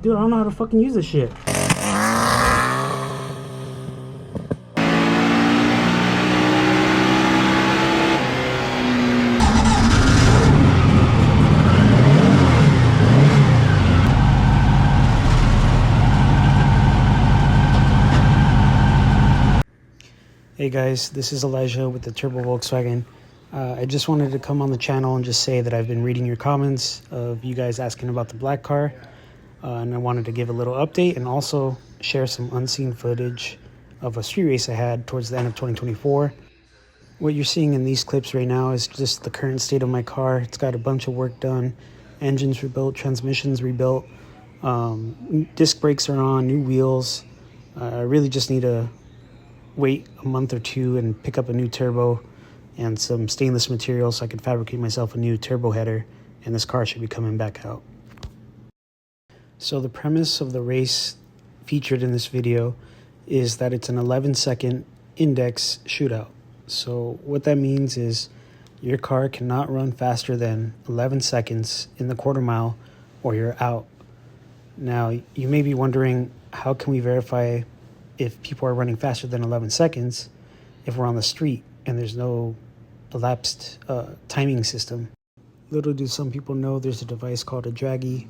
Dude, I don't know how to fucking use this shit. Hey guys, this is Elijah with the Turbo Volkswagen. I just wanted to come on the channel and just say that I've been reading your comments of you guys asking about the black car. And I wanted to give a little update and also share some unseen footage of a street race I had towards the end of 2024. What you're seeing in these clips right now is just the current state of my car. It's got a bunch of work done. Engines rebuilt, transmissions rebuilt, disc brakes are on, new wheels. I really just need to wait a month or two and pick up a new turbo and some stainless material so I can fabricate myself a new turbo header, and this car should be coming back out. So the premise of the race featured in this video is that it's an 11-second index shootout. So what that means is your car cannot run faster than 11 seconds in the quarter mile or you're out. Now, you may be wondering, how can we verify if people are running faster than 11 seconds if we're on the street and there's no elapsed timing system? Little do some people know there's a device called a Draggy,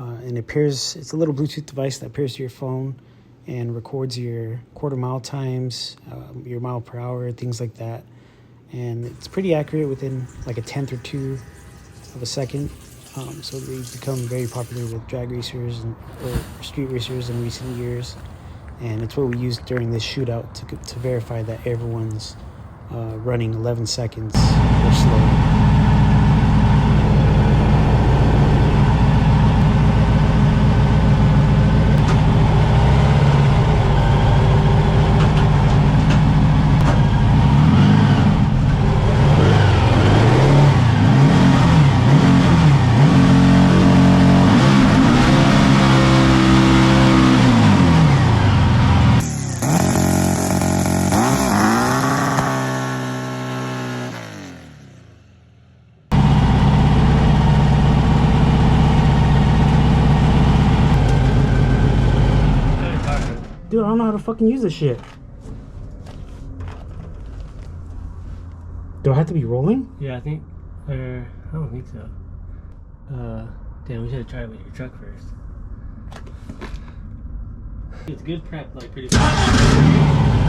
and it's a little Bluetooth device that pairs to your phone and records your quarter mile times, your mile per hour, things like that. And it's pretty accurate within like a tenth or two of a second. So they've become very popular with drag racers or street racers in recent years. And it's what we used during this shootout to verify that everyone's running 11 seconds or slower. Dude, I don't know how to fucking use this shit. Do I have to be rolling? Yeah, I think, I don't think so. Damn, we should have tried it with your truck first. It's good prep, like pretty fast.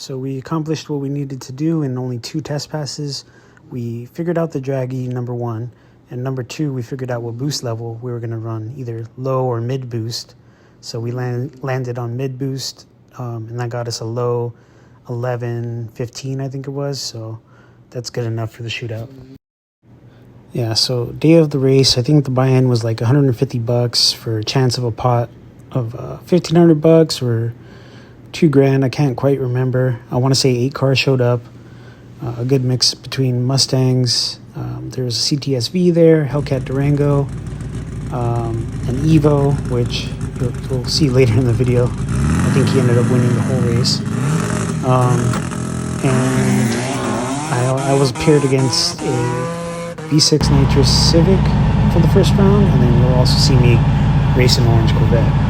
So we accomplished what we needed to do in only 2 test passes. We figured out the draggy, number 1, and number 2, we figured out what boost level we were going to run, either low or mid boost. So we landed on mid boost, and that got us a low 11:15, I think it was. So that's good enough for the shootout. Yeah, so day of the race, I think the buy-in was like $150 for a chance of a pot of $1,500 or $2,000. I can't quite remember. I want to say 8 cars showed up. A good mix between Mustangs. There was a CTSV there, Hellcat Durango, an Evo, which you'll see later in the video. I think he ended up winning the whole race. And I was paired against a V6 Nitrous Civic for the first round, and then you'll also see me race an orange Corvette.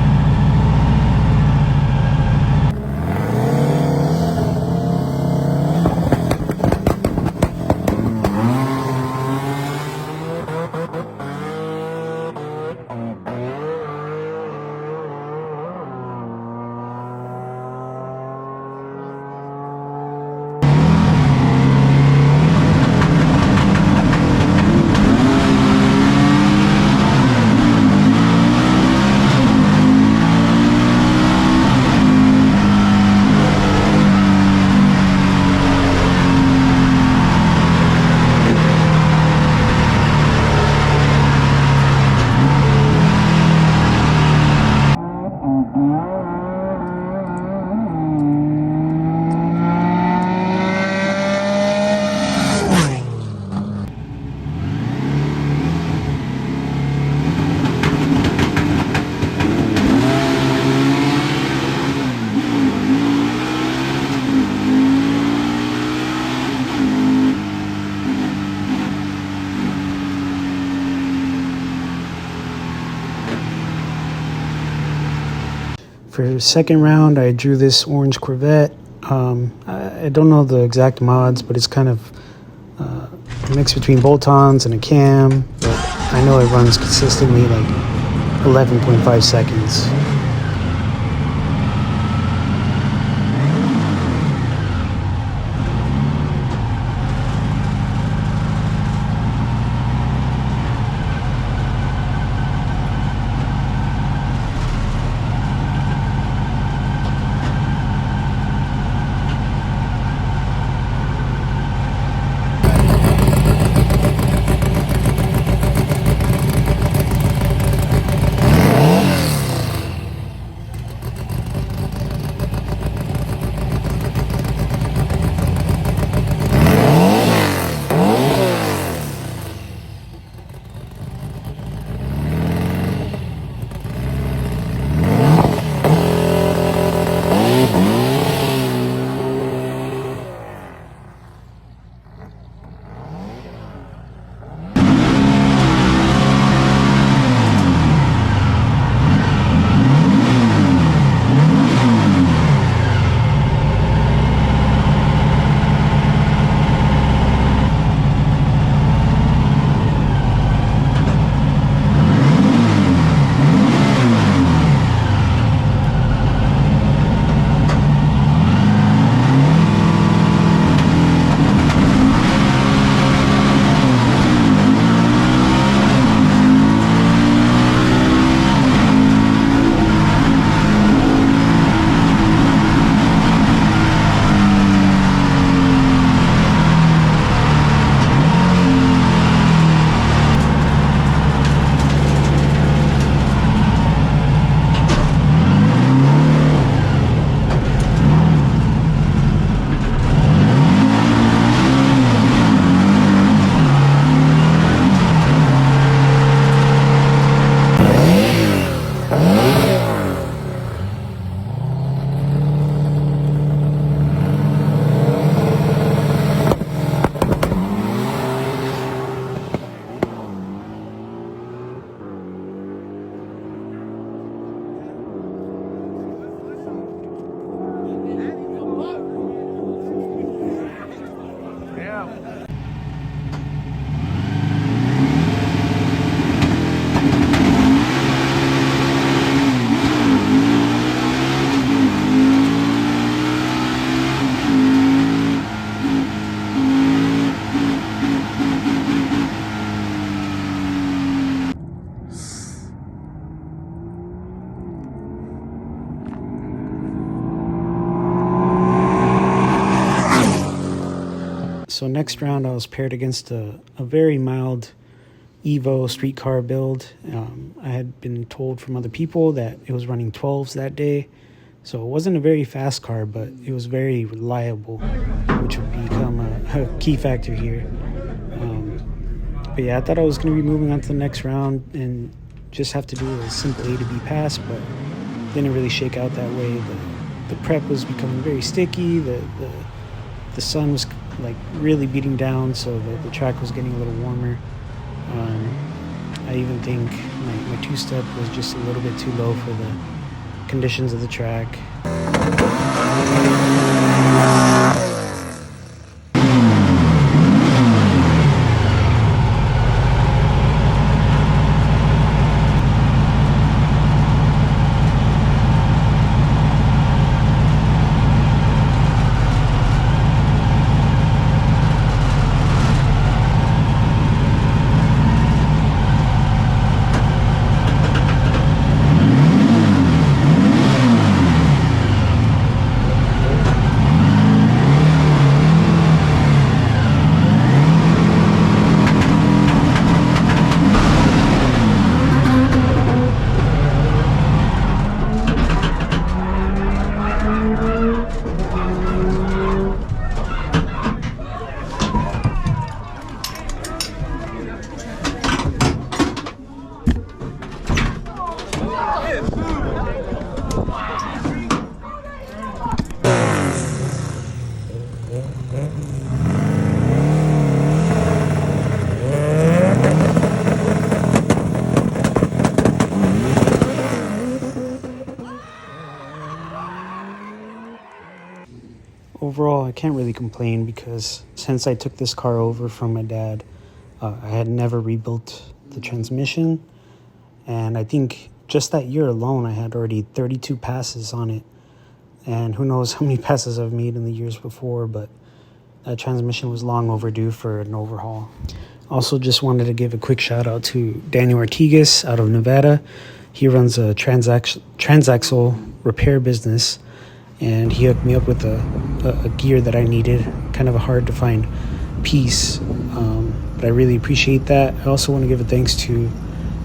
For second round, I drew this orange Corvette. I don't know the exact mods, but it's kind of a mix between bolt-ons and a cam. But I know it runs consistently like 11.5 seconds. So next round I was paired against a very mild Evo streetcar build. I had been told from other people that it was running 12s that day. So it wasn't a very fast car, but it was very reliable, which would become a key factor here. But yeah, I thought I was going to be moving on to the next round and just have to do a simple A to B pass, but didn't really shake out that way. The prep was becoming very sticky. The sun was like really beating down, so the track was getting a little warmer. I even think my two-step was just a little bit too low for the conditions of the track. Overall, I can't really complain because since I took this car over from my dad, I had never rebuilt the transmission. And I think just that year alone, I had already 32 passes on it. And who knows how many passes I've made in the years before, but that transmission was long overdue for an overhaul. Also, just wanted to give a quick shout out to Daniel Artigas out of Nevada. He runs a transaxle repair business, and he hooked me up with a gear that I needed. Kind of a hard to find piece, but I really appreciate that. I also want to give a thanks to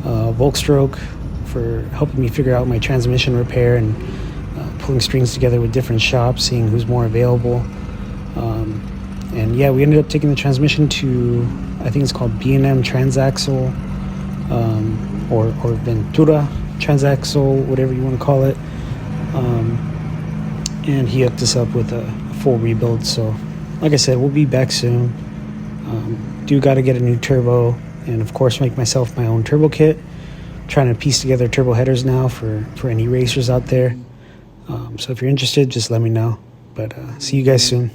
Volkstroke for helping me figure out my transmission repair and pulling strings together with different shops, seeing who's more available. And yeah, we ended up taking the transmission to, I think it's called B&M Transaxle, or Ventura Transaxle, whatever you want to call it. And he hooked us up with a full rebuild. So like I said, we'll be back soon. Do got to get a new turbo and of course make myself my own turbo kit. Trying to piece together turbo headers now for any racers out there. So if you're interested, just let me know. But see you guys soon.